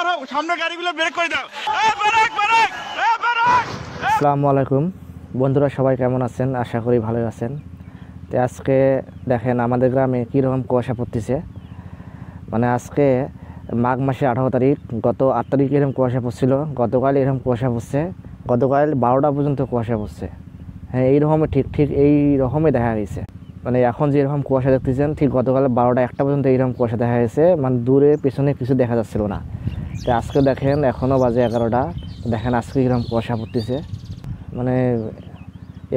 দাঁড়াও, সামনে গাড়িগুলো ব্রেক করে দাও। Brake brake brake. আসসালামু আলাইকুম বন্ধুরা, সবাই কেমন আছেন? আশা করি ভালো আছেন। তো আজকে দেখেন আমাদের গ্রামে কীরকম কুয়াশা পড়তেছে। মানে আজকে মাঘ মাসে 18 তারিখ, গত 8 তারিখে এরকম কুয়াশা পড়ছিল, গতকাল এরকম কুয়াশা পড়ছে, গতকাল 12টা পর্যন্ত কুয়াশা পড়ছে। হ্যাঁ, এইরকমই ঠিক এই রকমই দেখা গেছে। মানে এখন যেরকম কুয়াশা দেখতেছেন, ঠিক গতকাল 12টা 1টা পর্যন্ত এইরকম কুয়াশা দেখা গেছে। মানে দূরে পেছনে কিছু দেখা যাচ্ছিল না। তো আজকে দেখেন এখনও বাজে 11টা, দেখেন আজকে কীরকম কুয়াশা পড়তেছে। মানে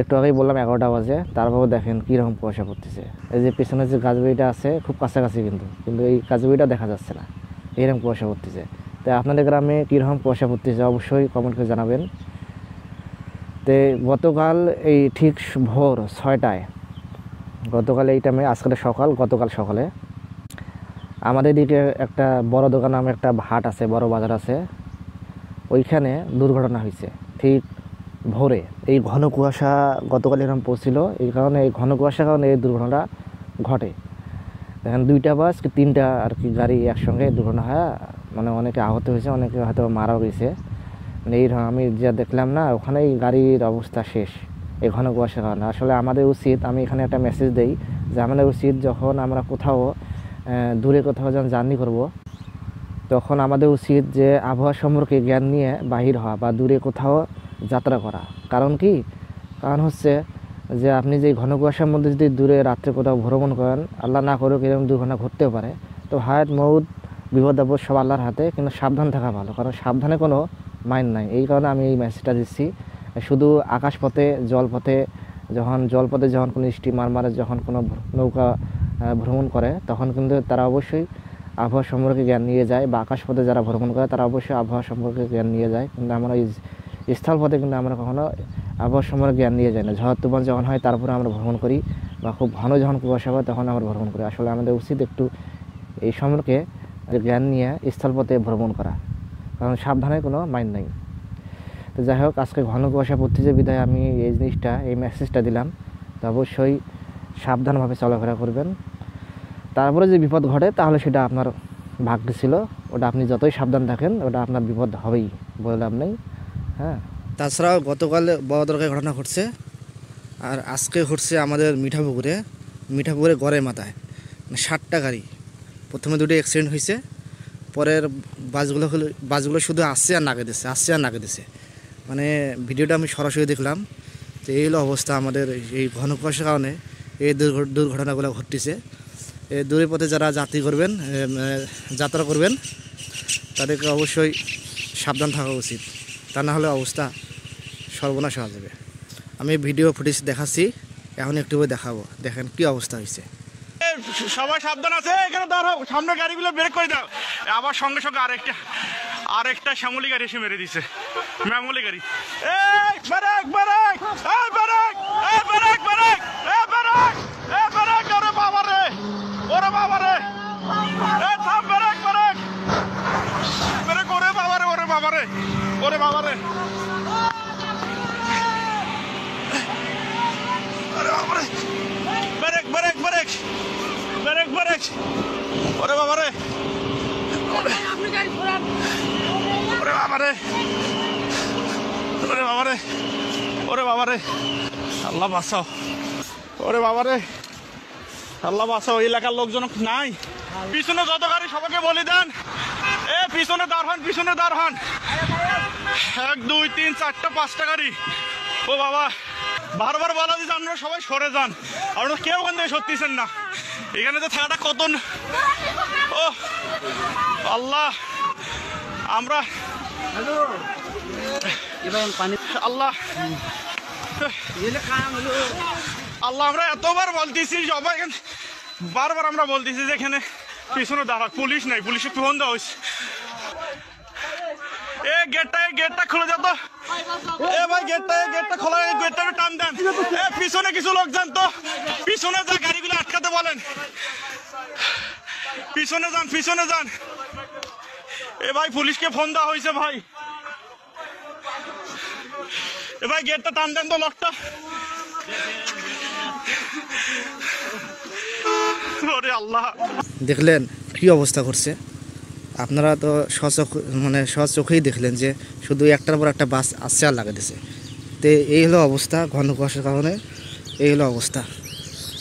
একটু আগেই বললাম 11টা বাজে, তারপরেও দেখেন কীরকম কুয়াশা পড়তেছে। এই যে পেছনে যে গাছবাড়িটা আছে খুব কাছাকাছি, কিন্তু এই গাছবাড়িটা দেখা যাচ্ছে না, এরকম কুয়াশা পড়তেছে। তো আপনাদের গ্রামে কীরকম কুয়াশা পড়তেছে অবশ্যই কমেন্ট করে জানাবেন। তো গতকাল এই ঠিক ভোর 6টায়, গতকাল এই টাইমে, আজকে সকাল, গতকাল সকালে আমাদের দিকে একটা বড় দোকান নামে একটা হাট আছে, বড় বাজার আছে, ওইখানে দুর্ঘটনা হয়েছে ঠিক ভোরে। এই ঘন কুয়াশা গতকাল এরকম পড়ছিল, এই কারণে এই ঘন কুয়াশার কারণে এই দুর্ঘটনাটা ঘটে। দেখেন 2টা বাস কি 3টা আর কি গাড়ি একসঙ্গে দুর্ঘটনা হয়, মানে অনেকে আহত হয়েছে, অনেকে হয়তো মারাও গেছে। মানে এই আমি যা দেখলাম না, ওখানেই গাড়ির অবস্থা শেষ এই ঘন কুয়াশার কারণে। আসলে আমাদের উচিত, আমি এখানে একটা মেসেজ দেই যে আমাদের উচিত যখন আমরা কোথাও দূরে কোথাও যখন জার্নি করব, তখন আমাদের উচিত যে আবহাওয়া সম্পর্কে জ্ঞান নিয়ে বাহির হওয়া বা দূরে কোথাও যাত্রা করা। কারণ কি? কারণ হচ্ছে যে আপনি যে ঘন কুয়াশার মধ্যে যদি দূরে রাত্রে কোথাও ভ্রমণ করেন, আল্লাহ না করুক এরকম দুর্ঘটনা ঘটতেও পারে। তো হায়াত মউত বিপদ আপদ সব আল্লাহর হাতে, কিন্তু সাবধান থাকা ভালো, কারণ সাবধানে কোনো মাইন্ড নাই। এই কারণে আমি এই মেসেজটা দিচ্ছি। শুধু আকাশপথে জলপথে যখন কোনো স্টিমার মারে, যখন কোনো নৌকা ভ্রমণ করে, তখন কিন্তু তারা অবশ্যই আবহাওয়া সম্পর্কে জ্ঞান নিয়ে যায়, বা আকাশপথে যারা ভ্রমণ করে তারা অবশ্যই আবহাওয়া সম্পর্কে জ্ঞান নিয়ে যায়। কিন্তু আমরা এই স্থলপথে কিন্তু আমরা কখনো আবহাওয়া সম্পর্কে জ্ঞান নিয়ে যাই না। ঝড় তুফান যখন হয় তারপরে আমরা ভ্রমণ করি, বা খুব ঘন যখন কুয়াশা হয় তখন আমরা ভ্রমণ করি। আসলে আমাদের উচিত একটু এই সম্পর্কে জ্ঞান নিয়ে স্থলপথে ভ্রমণ করা, কারণ সাবধানে কোনো মাইন্ড নাই। তো যাই হোক, আজকে ঘন কুয়াশা পড়তেছে বিধায় আমি এই মেসেজটা দিলাম। তো অবশ্যই সাবধানভাবে চলাফেরা করবেন। তারপরে যে বিপদ ঘটে তাহলে সেটা আপনার ভাগ্যে ছিল, ওটা আপনি যতই সাবধান থাকেন ওটা আপনার বিপদ হবেই, বলে লাভ নেই। হ্যাঁ, তাছাড়াও গতকাল বড় দরকার ঘটনা ঘটছে, আর আজকে ঘটছে আমাদের মিঠাপুকুরে গড়ের মাথায়। 60টা গাড়ি, প্রথমে 2টি অ্যাক্সিডেন্ট হয়েছে, পরের বাসগুলো শুধু আসছে আর নাকে দিছে। মানে ভিডিওটা আমি সরাসরি দেখলাম। তো এই হলো অবস্থা আমাদের এই ঘন কুয়াশার কারণে এই দুর্ঘটনাগুলো ঘটতেছে। এই দূরের পথে যারা যাত্রা করবেন তাদেরকে অবশ্যই সাবধান থাকা উচিত, তা না হলে অবস্থা সর্বনাশ হয়ে যাবে। আমি ভিডিও ফুটেজ দেখাচ্ছি, এখন একটু দেখাবো, দেখেন কি অবস্থা হয়েছে। সবাই সাবধান আছে, এখানে দাঁড়াও, সামনে গাড়িগুলো ব্রেক করে দাও। আবার সঙ্গে সঙ্গে আরেকটা শ্যামলি গাড়ি এসে মেরে দিছে, ম্যামলি গাড়ি। Brake brake brake brake brake brake brake. ওরে বাবা রে, ওরে বাবা রে, থাম, ব্রেক ব্রেক ব্রেক। ওরে বাবা রে, ওরে বাবা রে, ওরে বাবা রে, ওরে বাবা রে, brake brake brake brake brake. ওরে বাবা রে, ওরে বাবা রে, ওরে বাবা রে, ওরে বাবা রে, আল্লাহ বাঁচাও, ওরে বাবা রে, আল্লাহ বাঁচাও। এলাকার লোকজন নাই, পিছনে যত গাড়ি সবাইকে বলে দেন, পিছনে দাঁড় হন, পিছনে দাঁড় হন। 1 2 3 4 5টা গাড়ি। ও বাবা, বারবার বলা দিচ্ছে আপনারা সবাই সরে যান, আপনারা কেউ ওখান থেকে সরতেছেন না। এখানে তো থাকাটা কত, ও আল্লাহ, আমরা আল্লাহ আমরা এতবার বলতেছি, সবাই বারবার আমরা বলতেছি যে এখানে পিছনে দাঁড়া, পুলিশ নাই, পুলিশে ফোন দেওয়া হয়েছে। গেটটা খুলে যেত, ভাই গেটটা খোলা, গেটটা টান দেন। পিছনে কিছু লোক যান তো, পিছনে যা গাড়িগুলো আটকাতে বলেন, পিছনে যান। ভাই পুলিশকে ফোন দেওয়া হয়েছে ভাই, ভাই গেটটা টান দেন তো, লকটা। দেখলেন কি অবস্থা করছে। আপনারা তো স্বচোখেই দেখলেন যে শুধু একটার পর একটা বাস আসছে আর লাগাতেছে। তো এই হলো অবস্থা, ঘন কুয়াশার কারণে এই হলো অবস্থা।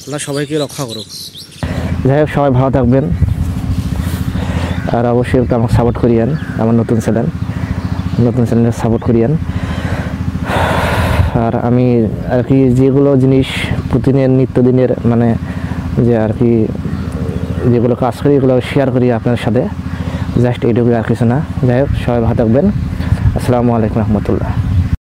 আল্লাহ সবাইকে রক্ষা করুক। যাই হোক, সবাই ভালো থাকবেন, আর অবশ্যই একটু আমাকে সাপোর্ট করিয়েন, আমার নতুন চ্যানেলে সাপোর্ট করিয়েন। আর আমি আর কি যেগুলো জিনিস প্রতিদিনের নিত্যদিনের মানে যে আর কি যেগুলো কাজ করি এগুলো শেয়ার করি আপনার সাথে, জাস্ট এইটুকুই, আর কিছু না। যাই হোক, সবাই ভালো থাকবেন। আসসালামু আলাইকুম রহমতুল্লাহ।